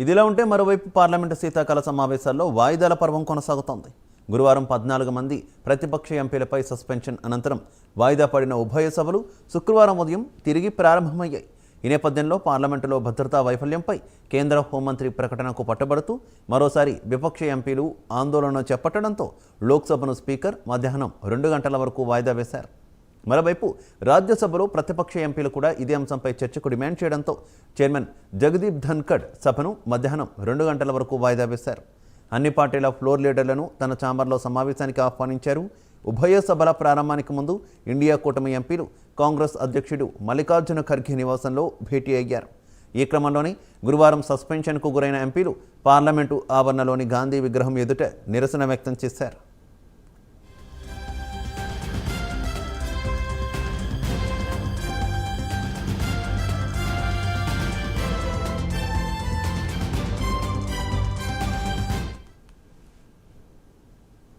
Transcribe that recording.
ఇదిలా ఉంటే మరోవైపు పార్లమెంటు శీతాకాల సమావేశాల్లో వాయిదాల పర్వం కొనసాగుతోంది. గురువారం 14 మంది ప్రతిపక్ష ఎంపీలపై సస్పెన్షన్ అనంతరం వాయిదా పడిన ఉభయ సభలు శుక్రవారం ఉదయం తిరిగి ప్రారంభమయ్యాయి. ఈ నేపథ్యంలో పార్లమెంటులో భద్రతా వైఫల్యంపై కేంద్ర హోంమంత్రి ప్రకటనకు పట్టుబడుతూ మరోసారి విపక్ష ఎంపీలు ఆందోళన చేపట్టడంతో లోక్సభను స్పీకర్ మధ్యాహ్నం 2 గంటల వరకు వాయిదా వేశారు. మరోవైపు రాజ్యసభలో ప్రతిపక్ష ఎంపీలు కూడా ఇదే అంశంపై చర్చకు డిమాండ్ చేయడంతో చైర్మన్ జగదీప్ ధన్ఖడ్ సభను మధ్యాహ్నం 2 గంటల వరకు వాయిదా వేశారు. అన్ని పార్టీల ఫ్లోర్ లీడర్లను తన ఛాంబర్లో సమావేశానికి ఆహ్వానించారు. ఉభయ సభల ప్రారంభానికి ముందు ఇండియా కూటమి ఎంపీలు కాంగ్రెస్ అధ్యక్షుడు మల్లికార్జున ఖర్గే నివాసంలో భేటీ అయ్యారు. ఈ క్రమంలోనే గురువారం సస్పెన్షన్కు గురైన ఎంపీలు పార్లమెంటు ఆవరణలోని గాంధీ విగ్రహం ఎదుట నిరసన వ్యక్తం చేశారు.